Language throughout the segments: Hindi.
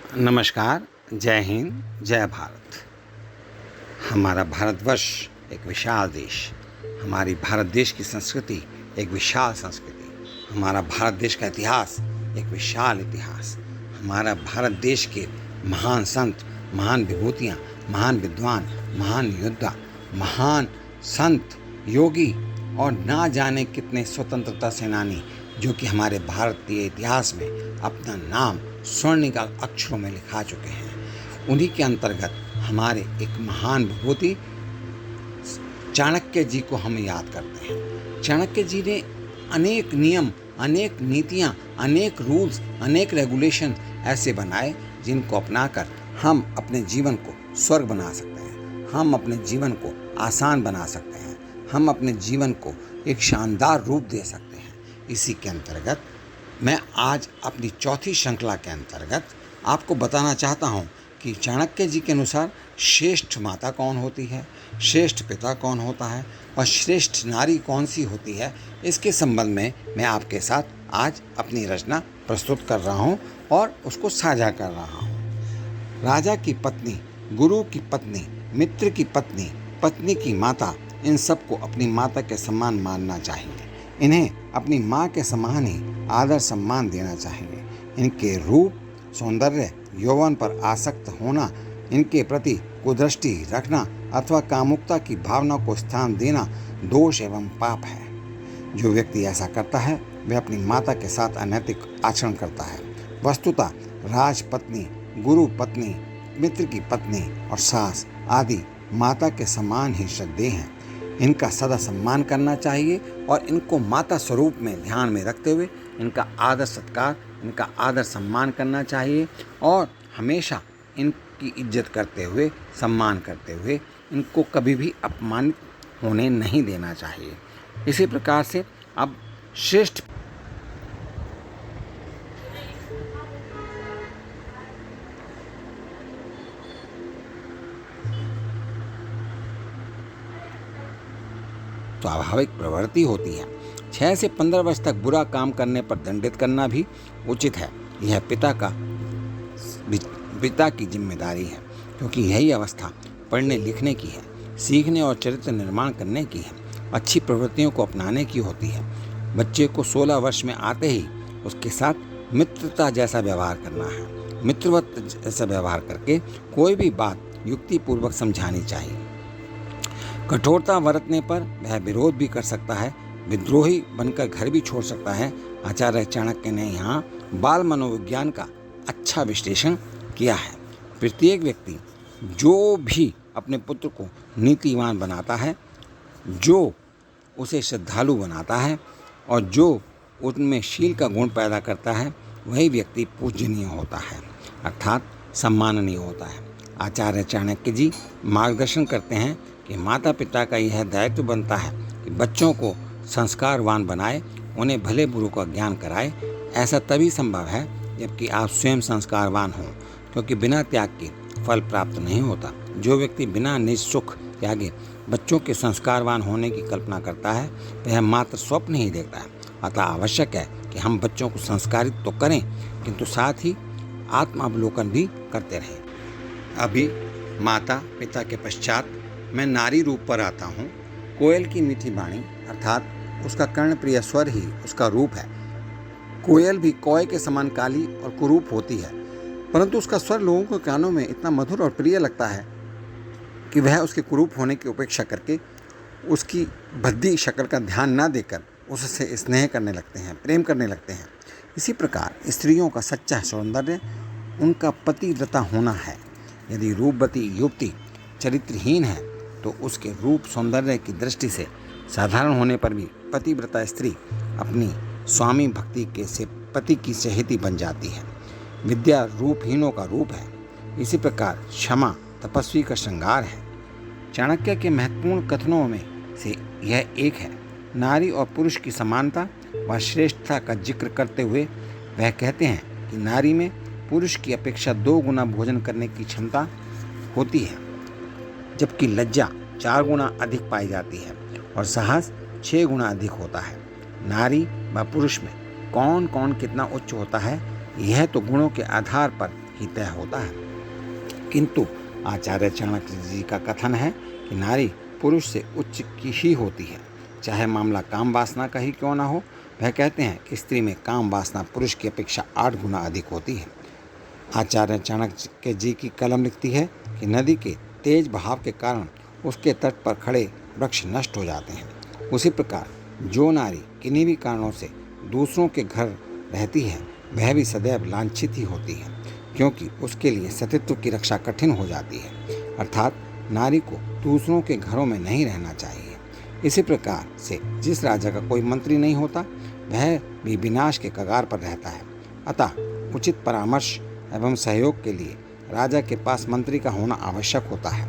नमस्कार, जय हिंद, जय भारत। हमारा भारतवर्ष एक विशाल देश, हमारी भारत देश की संस्कृति एक विशाल संस्कृति, हमारा भारत देश का इतिहास एक विशाल इतिहास, हमारा भारत देश के महान संत, महान विभूतियाँ, महान विद्वान, महान योद्धा, महान संत, योगी और ना जाने कितने स्वतंत्रता सेनानी जो कि हमारे भारतीय इतिहास में अपना नाम स्वर्णिम अक्षरों में लिखा चुके हैं। उन्हीं के अंतर्गत हमारे एक महान विभूति चाणक्य जी को हम याद करते हैं। चाणक्य जी ने अनेक नियम, अनेक नीतियाँ, अनेक रूल्स, अनेक रेगुलेशन ऐसे बनाए जिनको अपनाकर हम अपने जीवन को स्वर्ग बना सकते हैं, हम अपने जीवन को आसान बना सकते हैं, हम अपने जीवन को एक शानदार रूप दे सकते हैं। इसी के अंतर्गत मैं आज अपनी चौथी श्रृंखला के अंतर्गत आपको बताना चाहता हूँ कि चाणक्य जी के अनुसार श्रेष्ठ माता कौन होती है, श्रेष्ठ पिता कौन होता है और श्रेष्ठ नारी कौन सी होती है। इसके संबंध में मैं आपके साथ आज अपनी रचना प्रस्तुत कर रहा हूँ और उसको साझा कर रहा हूँ। राजा की पत्नी, गुरु की पत्नी, मित्र की पत्नी, पत्नी की माता, इन सबको अपनी माता के समान मानना चाहिए। इन्हें अपनी माँ के समान ही आदर सम्मान देना चाहिए। इनके रूप, सौंदर्य, यौवन पर आसक्त होना, इनके प्रति कुदृष्टि रखना अथवा कामुकता की भावना को स्थान देना दोष एवं पाप है। जो व्यक्ति ऐसा करता है वह अपनी माता के साथ अनैतिक आचरण करता है। वस्तुतः राजपत्नी, गुरु पत्नी, मित्र की पत्नी और सास आदि माता के समान ही श्रद्धेय हैं। इनका सदा सम्मान करना चाहिए और इनको माता स्वरूप में ध्यान में रखते हुए इनका आदर सत्कार, इनका आदर सम्मान करना चाहिए और हमेशा इनकी इज्जत करते हुए, सम्मान करते हुए इनको कभी भी अपमानित होने नहीं देना चाहिए। इसी प्रकार से अब श्रेष्ठ स्वाभाविक प्रवृत्ति होती है। 6 से 15 वर्ष तक बुरा काम करने पर दंडित करना भी उचित है। यह पिता की जिम्मेदारी है, क्योंकि यही अवस्था पढ़ने लिखने की है, सीखने और चरित्र निर्माण करने की है, अच्छी प्रवृत्तियों को अपनाने की होती है। बच्चे को 16 वर्ष में आते ही उसके साथ मित्रता जैसा व्यवहार करना है। मित्रवत जैसा व्यवहार करके कोई भी बात युक्तिपूर्वक समझानी चाहिए। कठोरता बरतने पर वह विरोध भी कर सकता है, विद्रोही बनकर घर भी छोड़ सकता है। आचार्य चाणक्य ने यहाँ बाल मनोविज्ञान का अच्छा विश्लेषण किया है। प्रत्येक व्यक्ति जो भी अपने पुत्र को नीतिवान बनाता है, जो उसे श्रद्धालु बनाता है और जो उनमें शील का गुण पैदा करता है, वही व्यक्ति पूजनीय होता है, अर्थात सम्माननीय होता है। आचार्य चाणक्य जी मार्गदर्शन करते हैं कि माता पिता का यह दायित्व बनता है कि बच्चों को संस्कारवान बनाए, उन्हें भले बुरे का ज्ञान कराए। ऐसा तभी संभव है जबकि आप स्वयं संस्कारवान हों, क्योंकि बिना त्याग के फल प्राप्त नहीं होता। जो व्यक्ति बिना निज सुख त्यागे बच्चों के संस्कारवान होने की कल्पना करता है वह मात्र स्वप्न ही देखता है। अतः आवश्यक है कि हम बच्चों को संस्कारित तो करें, किंतु साथ ही आत्मावलोकन भी करते रहें। अभी माता पिता के पश्चात मैं नारी रूप पर आता हूँ। कोयल की मीठी वाणी अर्थात उसका कर्णप्रिय स्वर ही उसका रूप है। कोयल भी कौए के समान काली और कुरूप होती है, परंतु उसका स्वर लोगों के कानों में इतना मधुर और प्रिय लगता है कि वह उसके कुरूप होने की उपेक्षा करके उसकी भद्दी शक्ल का ध्यान न देकर उससे स्नेह करने लगते हैं, प्रेम करने लगते हैं। इसी प्रकार स्त्रियों का सच्चा सौंदर्य उनका पतिव्रता होना है। यदि रूपवती युवती चरित्रहीन है तो उसके रूप सौंदर्य की दृष्टि से साधारण होने पर भी पतिव्रता स्त्री अपनी स्वामी भक्ति के से पति की सहेती बन जाती है। विद्या रूपहीनों का रूप है। इसी प्रकार क्षमा तपस्वी का श्रृंगार है। चाणक्य के महत्वपूर्ण कथनों में से यह एक है। नारी और पुरुष की समानता व श्रेष्ठता का जिक्र करते हुए वह कहते हैं कि नारी में पुरुष की अपेक्षा 2 गुना भोजन करने की क्षमता होती है, जबकि लज्जा 4 गुना अधिक पाई जाती है और साहस 6 गुना अधिक होता है। नारी व पुरुष में कौन कौन कितना उच्च होता है, यह तो गुणों के आधार पर ही तय होता है। किंतु आचार्य चाणक्य जी का कथन है कि नारी पुरुष से उच्च की ही होती है, चाहे मामला काम वासना का ही क्यों ना हो। वह कहते हैं कि स्त्री में काम वासना पुरुष की अपेक्षा 8 गुना अधिक होती है। आचार्य चाणक्य जी की कलम लिखती है कि नदी के तेज बहाव के कारण उसके तट पर खड़े वृक्ष नष्ट हो जाते हैं। उसी प्रकार जो नारी किन्हीं भी कारणों से दूसरों के घर रहती है वह भी सदैव लांछित ही होती है, क्योंकि उसके लिए सतीत्व की रक्षा कठिन हो जाती है। अर्थात नारी को दूसरों के घरों में नहीं रहना चाहिए। इसी प्रकार से जिस राजा का कोई मंत्री नहीं होता वह भी विनाश के कगार पर रहता है। अतः उचित परामर्श एवं सहयोग के लिए राजा के पास मंत्री का होना आवश्यक होता है।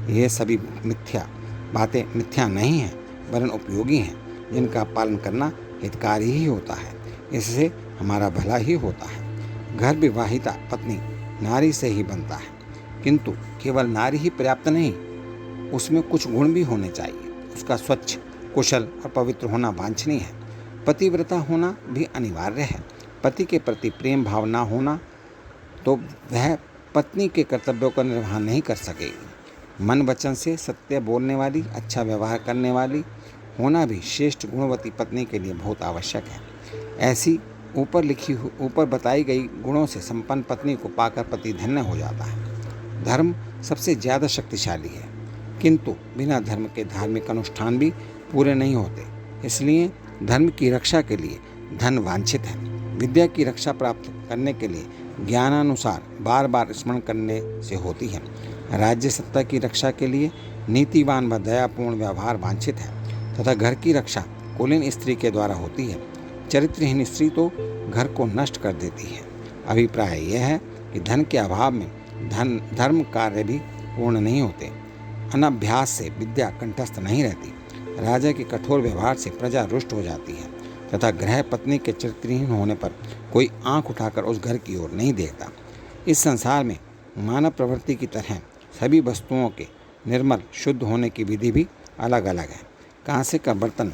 ये सभी बातें मिथ्या नहीं हैं, वरन उपयोगी हैं, जिनका पालन करना हितकारी ही होता है। इससे हमारा भला ही होता है। घर विवाहिता पत्नी नारी से ही बनता है, किंतु केवल नारी ही पर्याप्त नहीं, उसमें कुछ गुण भी होने चाहिए। उसका स्वच्छ, कुशल और पवित्र होना वांछनीय है। पतिव्रता होना भी अनिवार्य है। पति के प्रति प्रेम भाव ना होना तो वह पत्नी के कर्तव्यों का निर्वहन नहीं कर सकेगी। मन वचन से सत्य बोलने वाली, अच्छा व्यवहार करने वाली होना भी श्रेष्ठ गुणवती पत्नी के लिए बहुत आवश्यक है। ऐसी ऊपर बताई गई गुणों से संपन्न पत्नी को पाकर पति धन्य हो जाता है। धर्म सबसे ज़्यादा शक्तिशाली है, किंतु बिना धर्म के धार्मिक अनुष्ठान भी पूरे नहीं होते। इसलिए धर्म की रक्षा के लिए धन वांछित है। विद्या की रक्षा प्राप्त करने के लिए ज्ञानानुसार बार बार स्मरण करने से होती है। राज्य सत्ता की रक्षा के लिए नीतिवान व दयापूर्ण व्यवहार वांछित है तथा घर की रक्षा कुलीन स्त्री के द्वारा होती है। चरित्रहीन स्त्री तो घर को नष्ट कर देती है। अभिप्राय यह है कि धन के अभाव में धर्म कार्य भी पूर्ण नहीं होते। अनभ्यास से विद्या कंठस्थ नहीं रहती। राजा के कठोर व्यवहार से प्रजा रुष्ट हो जाती है तथा गृह पत्नी के चरित्रहीन होने पर कोई आंख उठाकर उस घर की ओर नहीं देखता। इस संसार में मानव प्रवृत्ति की तरह सभी वस्तुओं के निर्मल शुद्ध होने की विधि भी अलग अलग है। कांसे का बर्तन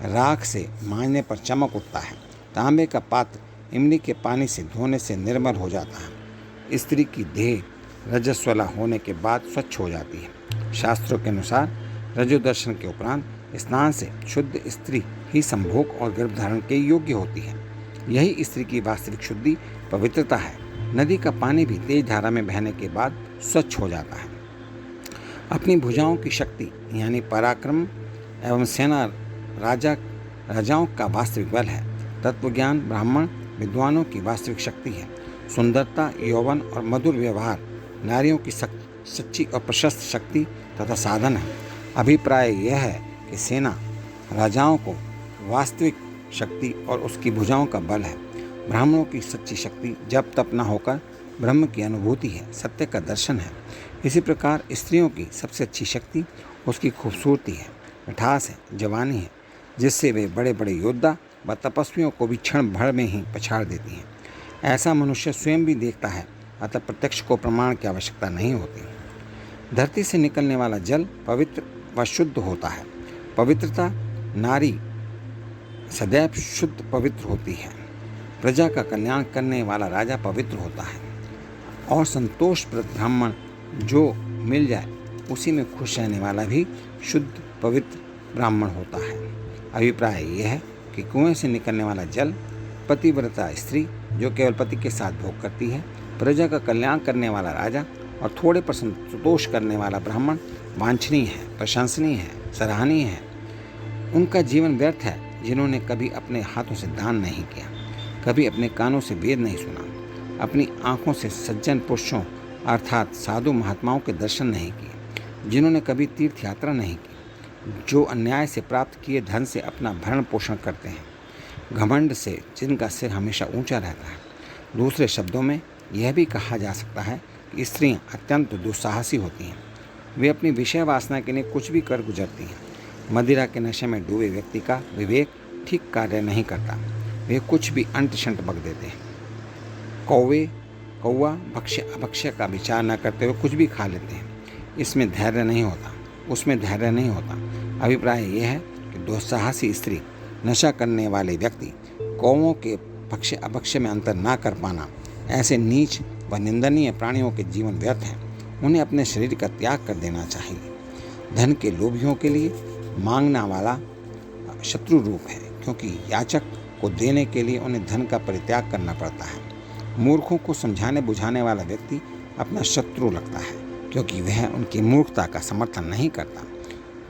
राख से मांजने पर चमक उठता है। तांबे का पात्र इमली के पानी से धोने से निर्मल हो जाता है। स्त्री की देह रजस्वला होने के बाद स्वच्छ हो जाती है। शास्त्रों के अनुसार रजोदर्शन के उपरांत स्नान से शुद्ध स्त्री ही संभोग और गर्भधारण के योग्य होती है। यही स्त्री की वास्तविक शुद्धि पवित्रता है। नदी का पानी भी तेज धारा में बहने के बाद स्वच्छ हो जाता है। अपनी भुजाओं की शक्ति यानी पराक्रम एवं सेना राजाओं का वास्तविक बल है। तत्वज्ञान ब्राह्मण विद्वानों की वास्तविक शक्ति है। सुंदरता, यौवन और मधुर व्यवहार नारियों की सच्ची और प्रशस्त शक्ति तथा साधन है। अभिप्राय यह है कि सेना राजाओं को वास्तविक शक्ति और उसकी भुजाओं का बल है। ब्राह्मणों की सच्ची शक्ति जब तप न होकर ब्रह्म की अनुभूति है, सत्य का दर्शन है। इसी प्रकार स्त्रियों की सबसे अच्छी शक्ति उसकी खूबसूरती है, मिठास है, जवानी है, जिससे वे बड़े बड़े योद्धा व तपस्वियों को भी क्षण भर में ही पछाड़ देती हैं। ऐसा मनुष्य स्वयं भी देखता है, अतः प्रत्यक्ष को प्रमाण की आवश्यकता नहीं होती। धरती से निकलने वाला जल पवित्र व शुद्ध होता है। पवित्रता नारी सदैव शुद्ध पवित्र होती है। प्रजा का कल्याण करने वाला राजा पवित्र होता है और संतोषप्रद ब्राह्मण जो मिल जाए उसी में खुश रहने वाला भी शुद्ध पवित्र ब्राह्मण होता है। अभिप्राय यह है कि कुएं से निकलने वाला जल, पतिव्रता स्त्री जो केवल पति के साथ भोग करती है, प्रजा का कल्याण करने वाला राजा और थोड़े पर संतोष करने वाला ब्राह्मण वांछनीय है, प्रशंसनीय है, सराहनीय है। उनका जीवन व्यर्थ है जिन्होंने कभी अपने हाथों से दान नहीं किया, कभी अपने कानों से वेद नहीं सुना, अपनी आँखों से सज्जन पुरुषों अर्थात साधु महात्माओं के दर्शन नहीं किए, जिन्होंने कभी तीर्थ यात्रा नहीं की, जो अन्याय से प्राप्त किए धन से अपना भरण पोषण करते हैं, घमंड से जिनका सिर हमेशा ऊंचा रहता है। दूसरे शब्दों में यह भी कहा जा सकता है कि स्त्रियां अत्यंत दुस्साहसी होती हैं। वे अपनी विषय वासना के लिए कुछ भी कर गुजरती हैं। मदिरा के नशे में डूबे व्यक्ति का विवेक ठीक कार्य नहीं करता। वे कुछ भी अंट शंट बक देते हैं। कौवा भक्ष्य अभक्ष्य का विचार न करते हुए कुछ भी खा लेते हैं। इसमें धैर्य नहीं होता, उसमें धैर्य नहीं होता। अभिप्राय यह है कि दुस्साहसी स्त्री, नशा करने वाले व्यक्ति, कौवों के भक्ष्य अभक्ष्य में अंतर ना कर पाना, ऐसे नीच व निंदनीय प्राणियों के जीवन व्यर्थ हैं। उन्हें अपने शरीर का त्याग कर देना चाहिए। धन के लोभियों के लिए मांगना वाला शत्रु रूप है, क्योंकि याचक को देने के लिए उन्हें धन का परित्याग करना पड़ता है। मूर्खों को समझाने बुझाने वाला व्यक्ति अपना शत्रु लगता है, क्योंकि वह उनकी मूर्खता का समर्थन नहीं करता।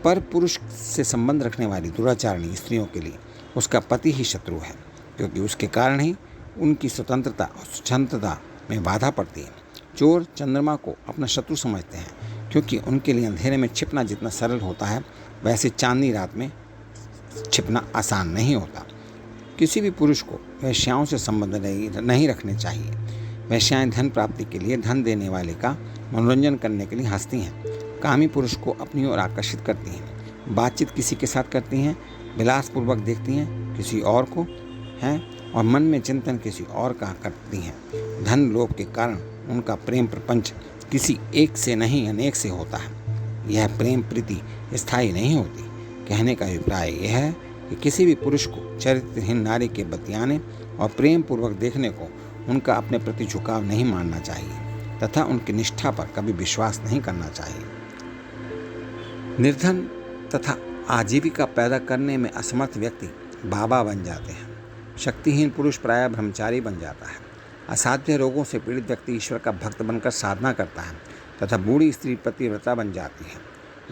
पर पुरुष से संबंध रखने वाली दुराचारणी स्त्रियों के लिए उसका पति ही शत्रु है, क्योंकि उसके कारण ही उनकी स्वतंत्रता और स्वच्छंदता में बाधा पड़ती है। चोर चंद्रमा को अपना शत्रु समझते हैं, क्योंकि उनके लिए अंधेरे में छिपना जितना सरल होता है, वैसे चांदनी रात में छिपना आसान नहीं होता। किसी भी पुरुष को वेश्याओं से संबंध नहीं रखने चाहिए। वेश्याएं धन प्राप्ति के लिए धन देने वाले का मनोरंजन करने के लिए हंसती हैं। कामी पुरुष को अपनी ओर आकर्षित करती हैं, बातचीत किसी के साथ करती हैं, विलासपूर्वक देखती हैं किसी और को हैं और मन में चिंतन किसी और का करती हैं। धन लोभ के कारण उनका प्रेम प्रपंच किसी एक से नहीं अनेक से होता है। यह प्रेम प्रीति स्थायी नहीं होती। कहने का अभिप्राय यह है कि किसी भी पुरुष को चरित्रहीन नारी के बतियाने और प्रेम पूर्वक देखने को उनका अपने प्रति झुकाव नहीं मानना चाहिए तथा उनकी निष्ठा पर कभी विश्वास नहीं करना चाहिए। निर्धन तथा आजीविका पैदा करने में असमर्थ व्यक्ति बाबा बन जाते हैं। शक्तिहीन पुरुष प्रायः ब्रह्मचारी बन जाता है। असाध्य रोगों से पीड़ित व्यक्ति ईश्वर का भक्त बनकर साधना करता है तथा बूढ़ी स्त्री पतिव्रता बन जाती है।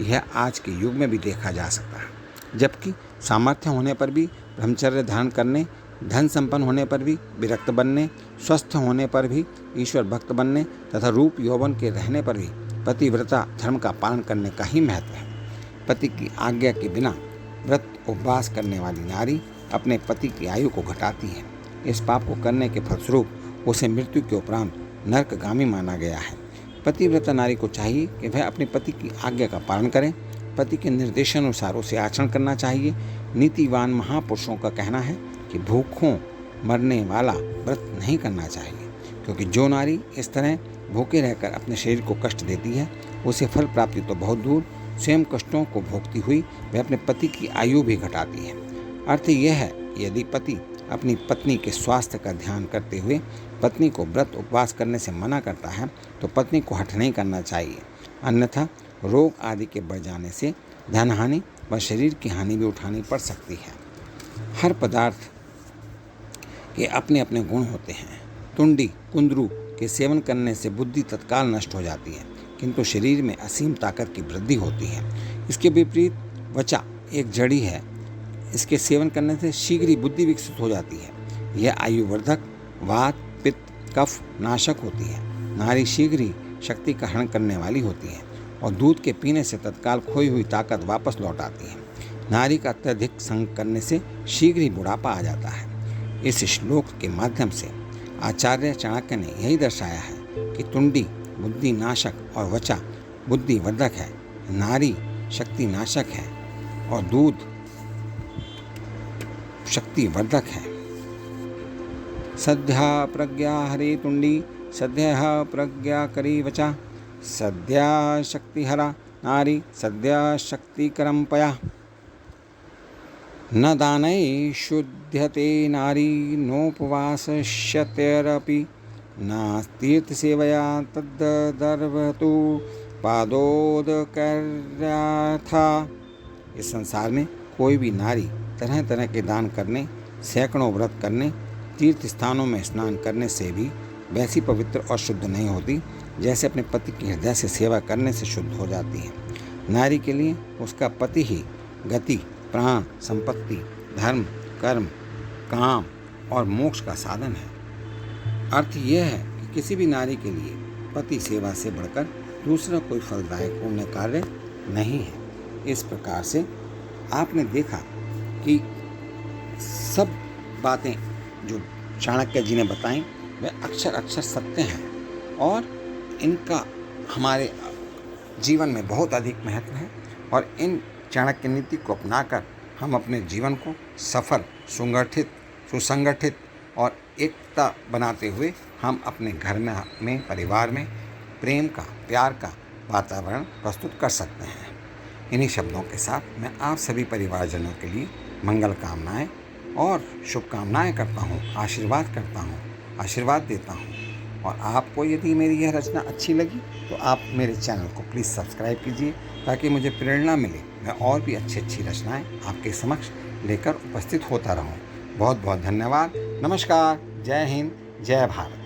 यह आज के युग में भी देखा जा सकता है। जबकि सामर्थ्य होने पर भी ब्रह्मचर्य धारण करने, धन संपन्न होने पर भी विरक्त बनने, स्वस्थ होने पर भी ईश्वर भक्त बनने तथा रूप यौवन के रहने पर भी पतिव्रता धर्म का पालन करने का ही महत्व है। पति की आज्ञा के बिना व्रत उपवास करने वाली नारी अपने पति की आयु को घटाती है। इस पाप को करने के फलस्वरूप उसे मृत्यु के उपरांत नरकगामी माना गया है। पतिव्रता नारी को चाहिए कि वह अपने पति की आज्ञा का पालन करें। पति के निर्देशानुसार उसे आचरण करना चाहिए। नीतिवान महापुरुषों का कहना है कि भूखों मरने वाला व्रत नहीं करना चाहिए, क्योंकि जो नारी इस तरह भूखे रहकर अपने शरीर को कष्ट देती है, उसे फल प्राप्ति तो बहुत दूर, स्वयं कष्टों को भोगती हुई वह अपने पति की आयु भी घटाती है। अर्थ यह है, यदि पति अपनी पत्नी के स्वास्थ्य का ध्यान करते हुए पत्नी को व्रत उपवास करने से मना करता है, तो पत्नी को हठ नहीं करना चाहिए। अन्यथा रोग आदि के बढ़ जाने से धन हानि व शरीर की हानि भी उठानी पड़ सकती है। हर पदार्थ के अपने अपने गुण होते हैं। तुंडी कुंदरू के सेवन करने से बुद्धि तत्काल नष्ट हो जाती है, किंतु शरीर में असीम ताकत की वृद्धि होती है। इसके विपरीत वचा एक जड़ी है, इसके सेवन करने से शीघ्र ही बुद्धि विकसित हो जाती है। यह आयुवर्धक, वात पित्त कफ नाशक होती है। नारी शीघ्र ही शक्ति का हरण करने वाली होती है और दूध के पीने से तत्काल खोई हुई ताकत वापस लौट आती है। नारी का अत्यधिक संग करने से शीघ्र ही बुढ़ापा आ जाता है। इस श्लोक के माध्यम से आचार्य चाणक्य ने यही दर्शाया है कि तुंडी बुद्धि नाशक और वचा बुद्धि वर्धक है, नारी शक्ति नाशक है और दूध शक्ति वर्धक है। सद्या प्रज्ञा हरि तुंडी सद्या प्रज्ञा करी वचा सद्या शक्तिहरा नारी सद्या शक्तिकरं पया। न दानै शुध्यते नारी नोपवासश्यतेरपि न तीर्थसेवया तद्दर्वतु पादोदकर्याथा। इस संसार में कोई भी नारी तरह तरह के दान करने, सैकड़ों व्रत करने, तीर्थ स्थानों में स्नान करने से भी वैसी पवित्र और शुद्ध नहीं होती जैसे अपने पति की हृदय से सेवा करने से शुद्ध हो जाती है। नारी के लिए उसका पति ही गति, प्राण, संपत्ति, धर्म, कर्म, काम और मोक्ष का साधन है। अर्थ यह है कि किसी भी नारी के लिए पति सेवा से बढ़कर दूसरा कोई फलदायक पुण्य कार्य नहीं है। इस प्रकार से आपने देखा कि सब बातें जो चाणक्य जी ने बताई वे अक्षर अक्षर सत्य हैं और इनका हमारे जीवन में बहुत अधिक महत्व है। और इन चाणक्य नीति को अपनाकर हम अपने जीवन को सफल, सुगठित, सुसंगठित और एकता बनाते हुए हम अपने घर में परिवार में प्रेम का, प्यार का वातावरण प्रस्तुत कर सकते हैं। इन्हीं शब्दों के साथ मैं आप सभी परिवारजनों के लिए मंगल कामनाएं और शुभकामनाएं करता हूँ, आशीर्वाद करता हूँ, आशीर्वाद देता हूँ। और आपको यदि मेरी यह रचना अच्छी लगी तो आप मेरे चैनल को प्लीज़ सब्सक्राइब कीजिए, ताकि मुझे प्रेरणा मिले, मैं और भी अच्छी अच्छी रचनाएं आपके समक्ष लेकर उपस्थित होता रहूं। बहुत बहुत धन्यवाद। नमस्कार। जय हिंद। जय भारत।